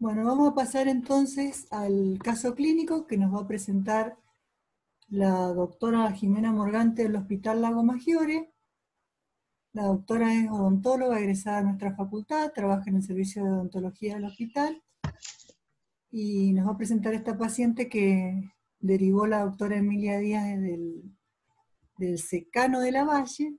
Bueno, vamos a pasar entonces al caso clínico que nos va a presentar la doctora Jimena Morgante del Hospital Lago Maggiore. La doctora es odontóloga egresada de nuestra facultad, trabaja en el servicio de odontología del hospital y nos va a presentar esta paciente que derivó la doctora Emilia Díaz del Secano de Lavalle.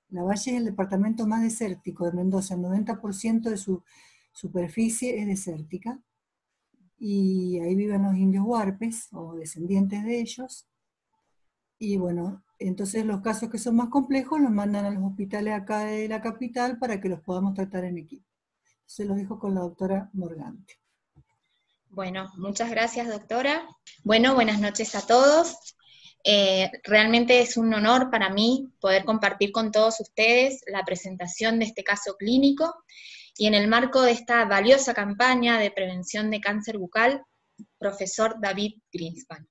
Lavalle es el departamento más desértico de Mendoza, el 90% de su superficie es desértica. Y ahí viven los indios huarpes, o descendientes de ellos, y bueno, entonces los casos que son más complejos los mandan a los hospitales acá de la capital para que los podamos tratar en equipo. Se los dejo con la doctora Morgante. Bueno, muchas gracias, doctora. Bueno, buenas noches a todos. Realmente es un honor para mí poder compartir con todos ustedes la presentación de este caso clínico, y en el marco de esta valiosa campaña de prevención de cáncer bucal, profesor David Greenspan.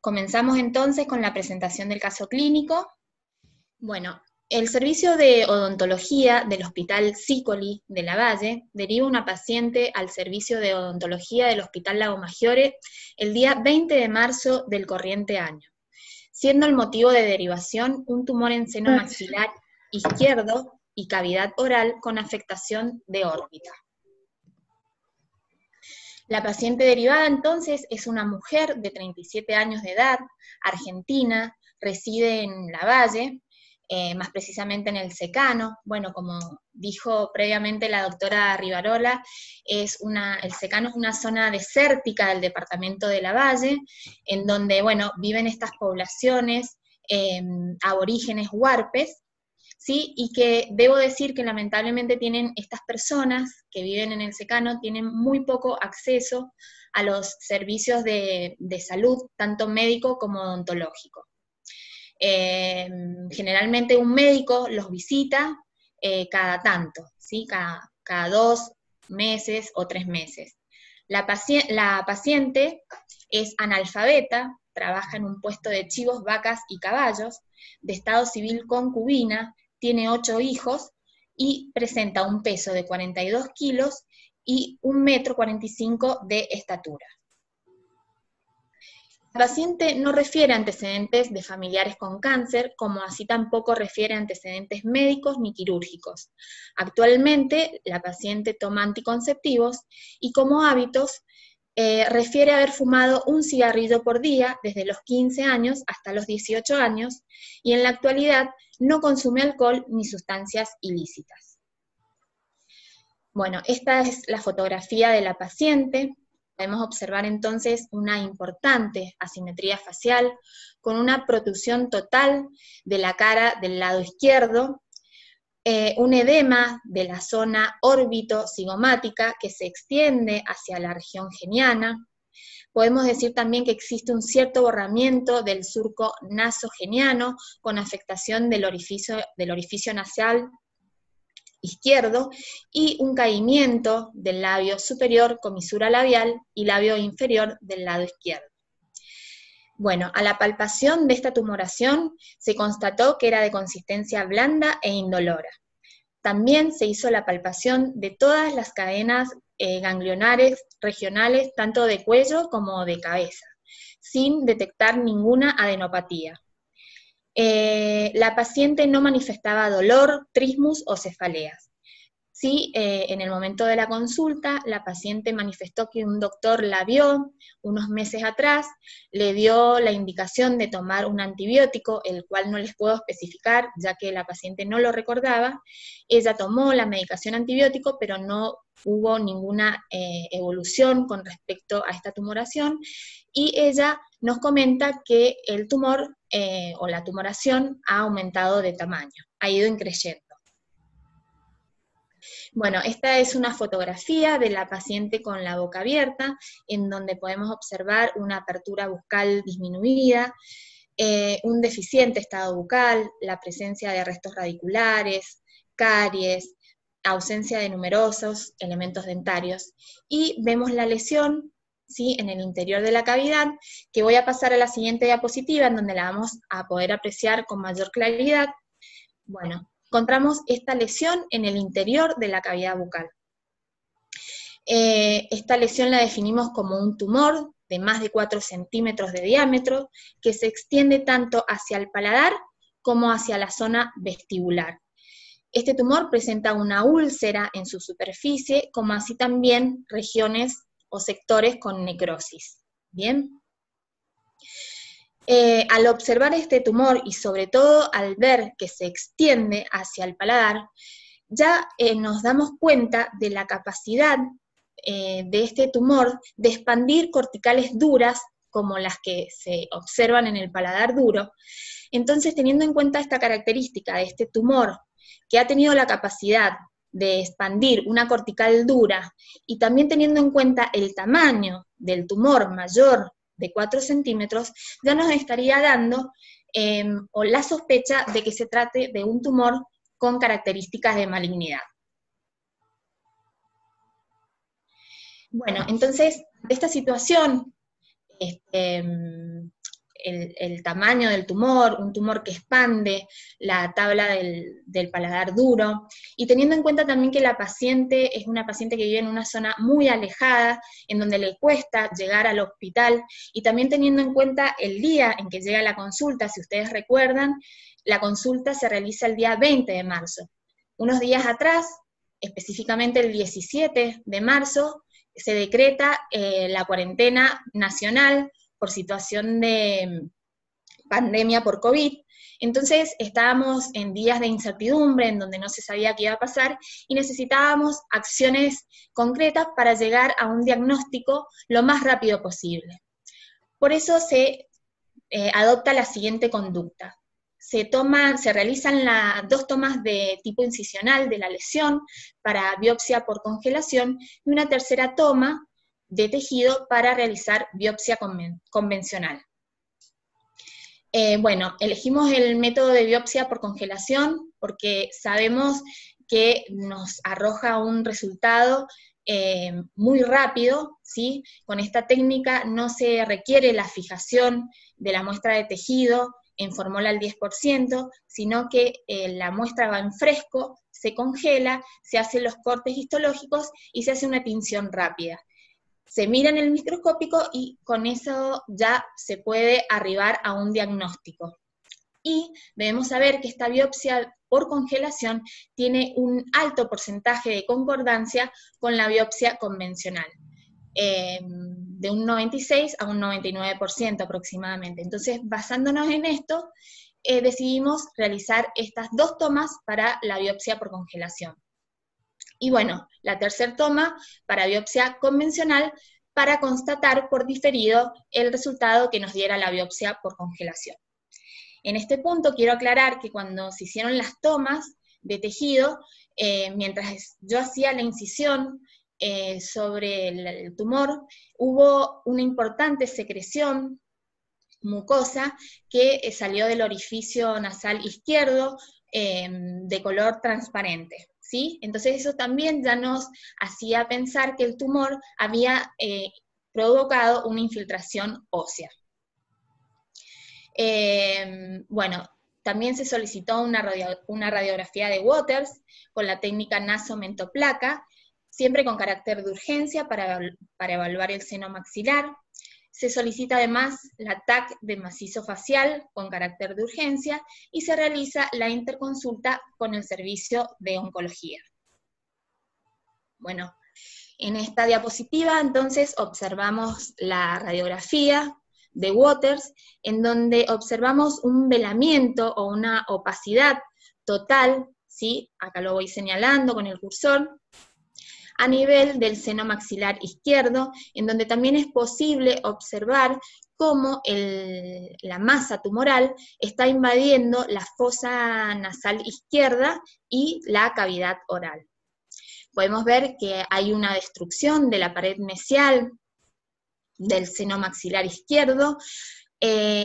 Comenzamos entonces con la presentación del caso clínico. Bueno, el servicio de odontología del Hospital Sicoli de Lavalle deriva una paciente al servicio de odontología del Hospital Lago Maggiore el día 20 de marzo del corriente año, siendo el motivo de derivación un tumor en seno maxilar izquierdo y cavidad oral con afectación de órbita. La paciente derivada entonces es una mujer de 37 años de edad, argentina, reside en Lavalle, más precisamente en el Secano. Bueno, como dijo previamente la doctora Rivarola, el Secano es una zona desértica del departamento de Lavalle, en donde, bueno, viven estas poblaciones aborígenes huarpes, ¿sí? Y que debo decir que lamentablemente estas personas que viven en el Secano tienen muy poco acceso a los servicios de salud, tanto médico como odontológico. Generalmente un médico los visita cada tanto, ¿sí? Cada 2 meses o 3 meses. La paciente es analfabeta, trabaja en un puesto de chivos, vacas y caballos, de estado civil concubina, tiene 8 hijos y presenta un peso de 42 kilos y 1,45 m de estatura. La paciente no refiere antecedentes de familiares con cáncer, como así tampoco refiere antecedentes médicos ni quirúrgicos. Actualmente, la paciente toma anticonceptivos y como hábitos refiere haber fumado un cigarrillo por día desde los 15 años hasta los 18 años, y en la actualidad no consume alcohol ni sustancias ilícitas. Bueno, esta es la fotografía de la paciente. Podemos observar entonces una importante asimetría facial, con una protrusión total de la cara del lado izquierdo, un edema de la zona órbito-cigomática que se extiende hacia la región geniana. Podemos decir también que existe un cierto borramiento del surco nasogeniano con afectación del orificio nasal izquierdo y un caimiento del labio superior, comisura labial, y labio inferior del lado izquierdo. Bueno, a la palpación de esta tumoración se constató que era de consistencia blanda e indolora. También se hizo la palpación de todas las cadenas ganglionares regionales, tanto de cuello como de cabeza, sin detectar ninguna adenopatía. La paciente no manifestaba dolor, trismus o cefaleas. Sí, en el momento de la consulta, la paciente manifestó que un doctor la vio unos meses atrás, le dio la indicación de tomar un antibiótico, el cual no les puedo especificar, ya que la paciente no lo recordaba. Ella tomó la medicación antibiótico, pero no hubo ninguna evolución con respecto a esta tumoración, y ella nos comenta que el tumor o la tumoración ha aumentado de tamaño, ha ido increyendo. Bueno, esta es una fotografía de la paciente con la boca abierta, en donde podemos observar una apertura bucal disminuida, un deficiente estado bucal, la presencia de restos radiculares, caries, ausencia de numerosos elementos dentarios, y vemos la lesión, ¿sí?, en el interior de la cavidad, que voy a pasar a la siguiente diapositiva, en donde la vamos a poder apreciar con mayor claridad. Bueno, encontramos esta lesión en el interior de la cavidad bucal. Esta lesión la definimos como un tumor de más de 4 centímetros de diámetro, que se extiende tanto hacia el paladar como hacia la zona vestibular. Este tumor presenta una úlcera en su superficie, como así también regiones o sectores con necrosis. ¿Bien? Al observar este tumor y sobre todo al ver que se extiende hacia el paladar, ya nos damos cuenta de la capacidad de este tumor de expandir corticales duras, como las que se observan en el paladar duro. Entonces, teniendo en cuenta esta característica de este tumor, que ha tenido la capacidad de expandir una cortical dura, y también teniendo en cuenta el tamaño del tumor mayor de 4 centímetros, ya nos estaría dando o la sospecha de que se trate de un tumor con características de malignidad. Bueno, entonces, de esta situación, el tamaño del tumor, un tumor que expande la tabla del paladar duro, y teniendo en cuenta también que la paciente es una paciente que vive en una zona muy alejada, en donde le cuesta llegar al hospital, y también teniendo en cuenta el día en que llega la consulta, si ustedes recuerdan, la consulta se realiza el día 20 de marzo. Unos días atrás, específicamente el 17 de marzo, se decreta la cuarentena nacional por situación de pandemia por COVID. Entonces estábamos en días de incertidumbre, en donde no se sabía qué iba a pasar, y necesitábamos acciones concretas para llegar a un diagnóstico lo más rápido posible. Por eso se adopta la siguiente conducta. Se realizan 2 tomas de tipo incisional de la lesión para biopsia por congelación, y una tercera toma de tejido para realizar biopsia convencional. Bueno, elegimos el método de biopsia por congelación porque sabemos que nos arroja un resultado muy rápido, ¿sí? Con esta técnica no se requiere la fijación de la muestra de tejido en formol al 10%, sino que la muestra va en fresco, se congela, se hacen los cortes histológicos y se hace una tinción rápida. Se mira en el microscópico y con eso ya se puede arribar a un diagnóstico. Y debemos saber que esta biopsia por congelación tiene un alto porcentaje de concordancia con la biopsia convencional, de un 96 a un 99% aproximadamente. Entonces, basándonos en esto, decidimos realizar estas 2 tomas para la biopsia por congelación. Y bueno, la tercera toma para biopsia convencional para constatar por diferido el resultado que nos diera la biopsia por congelación. En este punto quiero aclarar que cuando se hicieron las tomas de tejido, mientras yo hacía la incisión sobre el tumor, hubo una importante secreción mucosa que salió del orificio nasal izquierdo de color transparente. ¿Sí? Entonces eso también ya nos hacía pensar que el tumor había provocado una infiltración ósea. Bueno, también se solicitó una radiografía de Waters con la técnica nasomentoplaca, siempre con carácter de urgencia para evaluar el seno maxilar. Se solicita además la TAC de macizo facial con carácter de urgencia y se realiza la interconsulta con el servicio de oncología. Bueno, en esta diapositiva entonces observamos la radiografía de Waters, en donde observamos un velamiento o una opacidad total, ¿sí? Acá lo voy señalando con el cursor, a nivel del seno maxilar izquierdo, en donde también es posible observar cómo la masa tumoral está invadiendo la fosa nasal izquierda y la cavidad oral. Podemos ver que hay una destrucción de la pared mesial del seno maxilar izquierdo,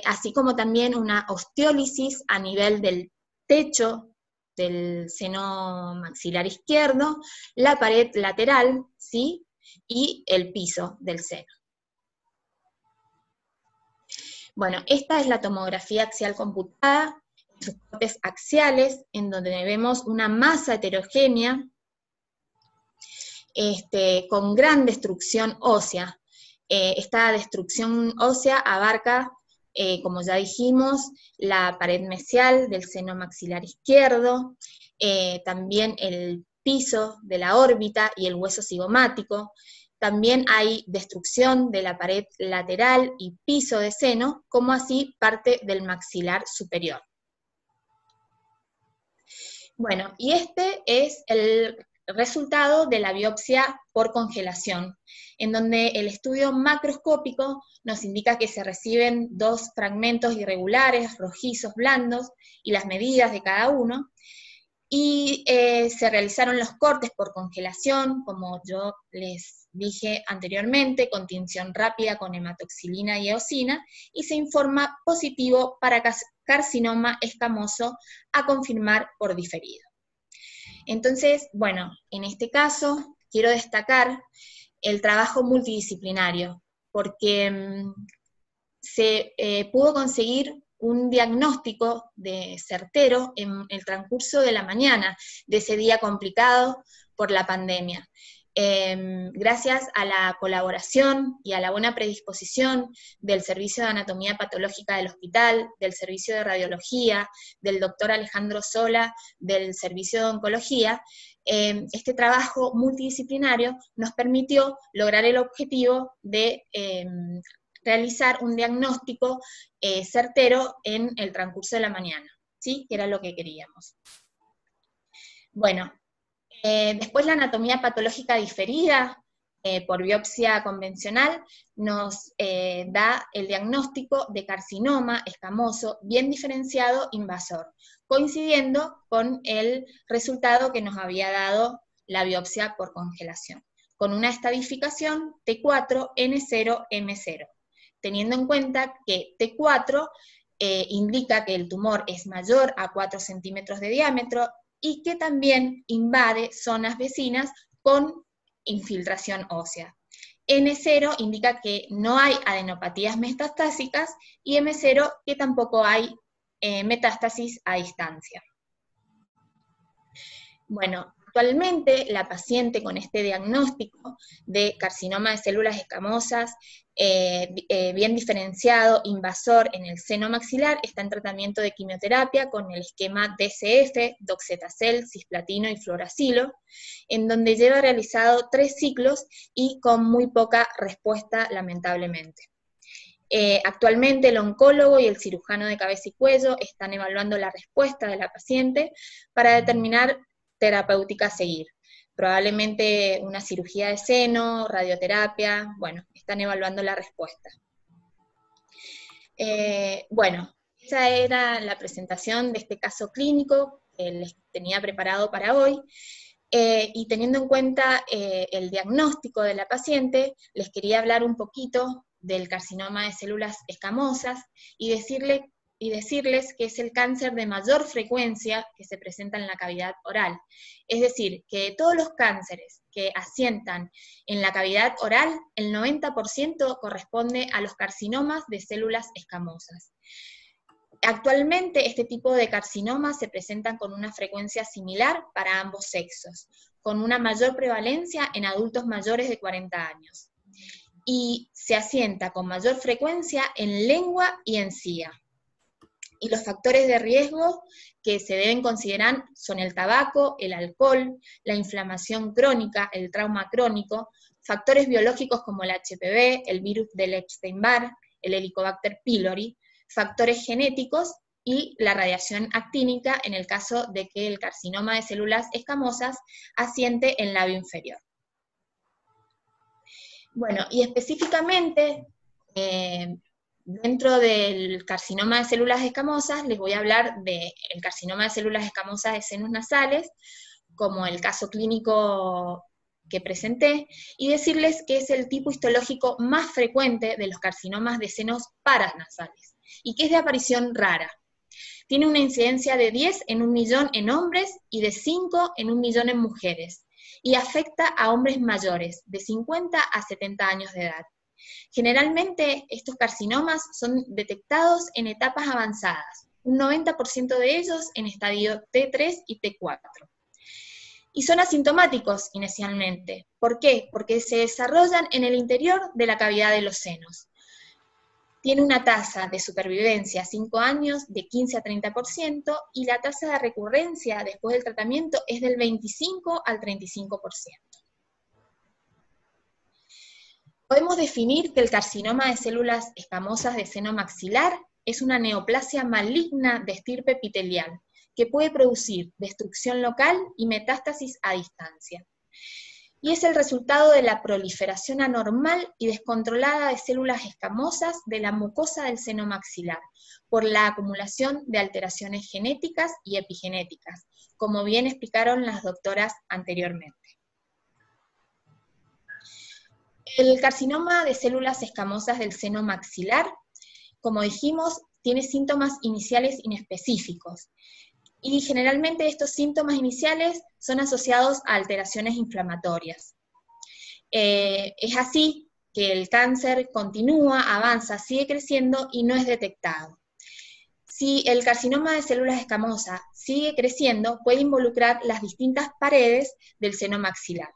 así como también una osteólisis a nivel del techo del seno maxilar izquierdo, la pared lateral, ¿sí? Y el piso del seno. Bueno, esta es la tomografía axial computada, sus cortes axiales, en donde vemos una masa heterogénea con gran destrucción ósea. Esta destrucción ósea abarca, como ya dijimos, la pared mesial del seno maxilar izquierdo, también el piso de la órbita y el hueso cigomático. También hay destrucción de la pared lateral y piso de seno, como así parte del maxilar superior. Bueno, y este es el resultado de la biopsia por congelación, en donde el estudio macroscópico nos indica que se reciben 2 fragmentos irregulares, rojizos, blandos, y las medidas de cada uno, y se realizaron los cortes por congelación, como yo les dije anteriormente, con tinción rápida con hematoxilina y eosina, y se informa positivo para carcinoma escamoso a confirmar por diferido. Entonces, bueno, en este caso quiero destacar el trabajo multidisciplinario, porque se pudo conseguir un diagnóstico certero en el transcurso de la mañana de ese día complicado por la pandemia. Gracias a la colaboración y a la buena predisposición del Servicio de Anatomía Patológica del hospital, del Servicio de Radiología, del doctor Alejandro Sola, del Servicio de Oncología, este trabajo multidisciplinario nos permitió lograr el objetivo de realizar un diagnóstico certero en el transcurso de la mañana, ¿sí? Que era lo que queríamos. Bueno, después la anatomía patológica diferida por biopsia convencional nos da el diagnóstico de carcinoma escamoso bien diferenciado invasor, coincidiendo con el resultado que nos había dado la biopsia por congelación, con una estadificación T4, N0, M0, teniendo en cuenta que T4 indica que el tumor es mayor a 4 centímetros de diámetro, y que también invade zonas vecinas con infiltración ósea. N0 indica que no hay adenopatías metastásicas, y M0 que tampoco hay metástasis a distancia. Bueno, actualmente la paciente con este diagnóstico de carcinoma de células escamosas bien diferenciado, invasor en el seno maxilar, está en tratamiento de quimioterapia con el esquema DCF, doxetacel, cisplatino y fluoracilo, en donde lleva realizado 3 ciclos y con muy poca respuesta, lamentablemente. Actualmente el oncólogo y el cirujano de cabeza y cuello están evaluando la respuesta de la paciente para determinar terapéutica a seguir. Probablemente una cirugía de seno, radioterapia, bueno, están evaluando la respuesta. Bueno, esa era la presentación de este caso clínico que les tenía preparado para hoy, y teniendo en cuenta el diagnóstico de la paciente, les quería hablar un poquito del carcinoma de células escamosas y decirles que es el cáncer de mayor frecuencia que se presenta en la cavidad oral. Es decir, que de todos los cánceres que asientan en la cavidad oral, el 90% corresponde a los carcinomas de células escamosas. Actualmente este tipo de carcinomas se presentan con una frecuencia similar para ambos sexos, con una mayor prevalencia en adultos mayores de 40 años. Y se asienta con mayor frecuencia en lengua y encía. Y los factores de riesgo que se deben considerar son el tabaco, el alcohol, la inflamación crónica, el trauma crónico, factores biológicos como el HPV, el virus del Epstein-Barr, el Helicobacter pylori, factores genéticos y la radiación actínica en el caso de que el carcinoma de células escamosas asiente en labio inferior. Bueno, y específicamente, dentro del carcinoma de células escamosas, les voy a hablar del carcinoma de células escamosas de senos nasales, como el caso clínico que presenté, y decirles que es el tipo histológico más frecuente de los carcinomas de senos paranasales, y que es de aparición rara. Tiene una incidencia de 10 en 1 millón en hombres y de 5 en 1 millón en mujeres, y afecta a hombres mayores, de 50 a 70 años de edad. Generalmente estos carcinomas son detectados en etapas avanzadas, un 90% de ellos en estadio T3 y T4. y son asintomáticos inicialmente. ¿Por qué? Porque se desarrollan en el interior de la cavidad de los senos. Tiene una tasa de supervivencia a 5 años de 15 a 30% y la tasa de recurrencia después del tratamiento es del 25 al 35%. Podemos definir que el carcinoma de células escamosas de seno maxilar es una neoplasia maligna de estirpe epitelial, que puede producir destrucción local y metástasis a distancia. Y es el resultado de la proliferación anormal y descontrolada de células escamosas de la mucosa del seno maxilar, por la acumulación de alteraciones genéticas y epigenéticas, como bien explicaron las doctoras anteriormente. El carcinoma de células escamosas del seno maxilar, como dijimos, tiene síntomas iniciales inespecíficos, y generalmente estos síntomas iniciales son asociados a alteraciones inflamatorias. Es así que el cáncer continúa, avanza, sigue creciendo y no es detectado. Si el carcinoma de células escamosas sigue creciendo, puede involucrar las distintas paredes del seno maxilar.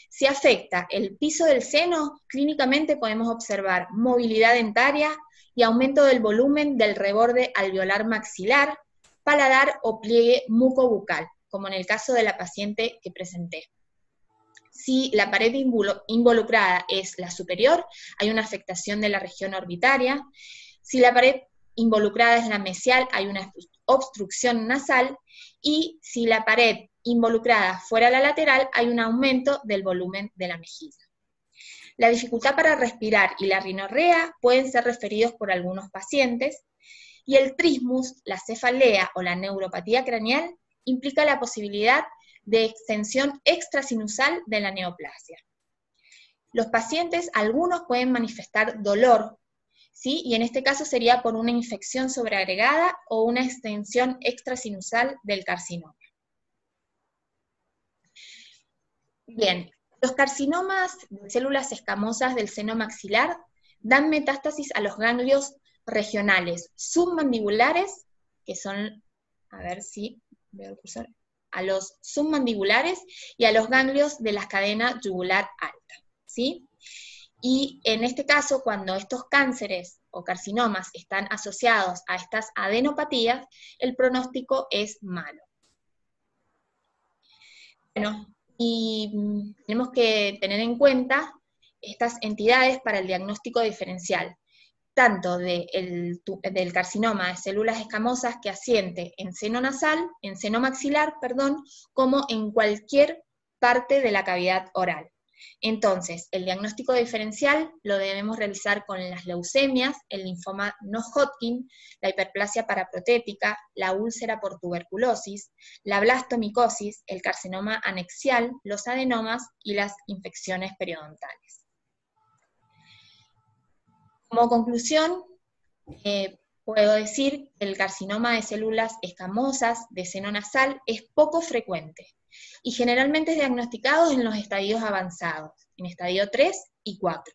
Si afecta el piso del seno, clínicamente podemos observar movilidad dentaria y aumento del volumen del reborde alveolar maxilar, paladar o pliegue mucobucal, como en el caso de la paciente que presenté. Si la pared involucrada es la superior, hay una afectación de la región orbitaria. Si la pared involucrada es la mesial, hay una obstrucción nasal. Y si la pared involucrada fuera la lateral, hay un aumento del volumen de la mejilla. La dificultad para respirar y la rinorrea pueden ser referidos por algunos pacientes, y el trismus, la cefalea o la neuropatía craneal implica la posibilidad de extensión extrasinusal de la neoplasia. Los pacientes, algunos pueden manifestar dolor, ¿sí? Y en este caso sería por una infección sobreagregada o una extensión extrasinusal del carcinoma. Bien, los carcinomas de células escamosas del seno maxilar dan metástasis a los ganglios regionales submandibulares, que son, a ver si veo el cursor, a los submandibulares y a los ganglios de la cadena yugular alta, ¿sí? Y en este caso, cuando estos cánceres o carcinomas están asociados a estas adenopatías, el pronóstico es malo. Bueno, y tenemos que tener en cuenta estas entidades para el diagnóstico diferencial, tanto del carcinoma de células escamosas que asiente en seno nasal, en seno maxilar, perdón, como en cualquier parte de la cavidad oral. Entonces, el diagnóstico diferencial lo debemos realizar con las leucemias, el linfoma no Hodgkin, la hiperplasia paraprotética, la úlcera por tuberculosis, la blastomicosis, el carcinoma anexial, los adenomas y las infecciones periodontales. Como conclusión, puedo decir que el carcinoma de células escamosas de seno nasal es poco frecuente y generalmente es diagnosticado en los estadios avanzados, en estadio 3 y 4.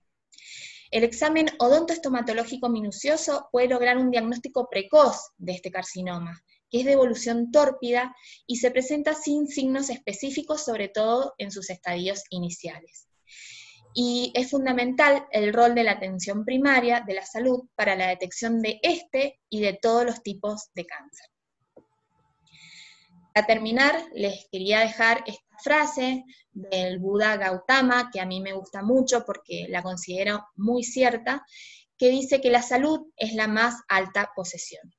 El examen odontoestomatológico minucioso puede lograr un diagnóstico precoz de este carcinoma, que es de evolución tórpida y se presenta sin signos específicos, sobre todo en sus estadios iniciales. Y es fundamental el rol de la atención primaria de la salud para la detección de este y de todos los tipos de cáncer. Para terminar, les quería dejar esta frase del Buda Gautama, que a mí me gusta mucho porque la considero muy cierta, que dice que la salud es la más alta posesión.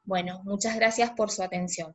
Bueno, muchas gracias por su atención.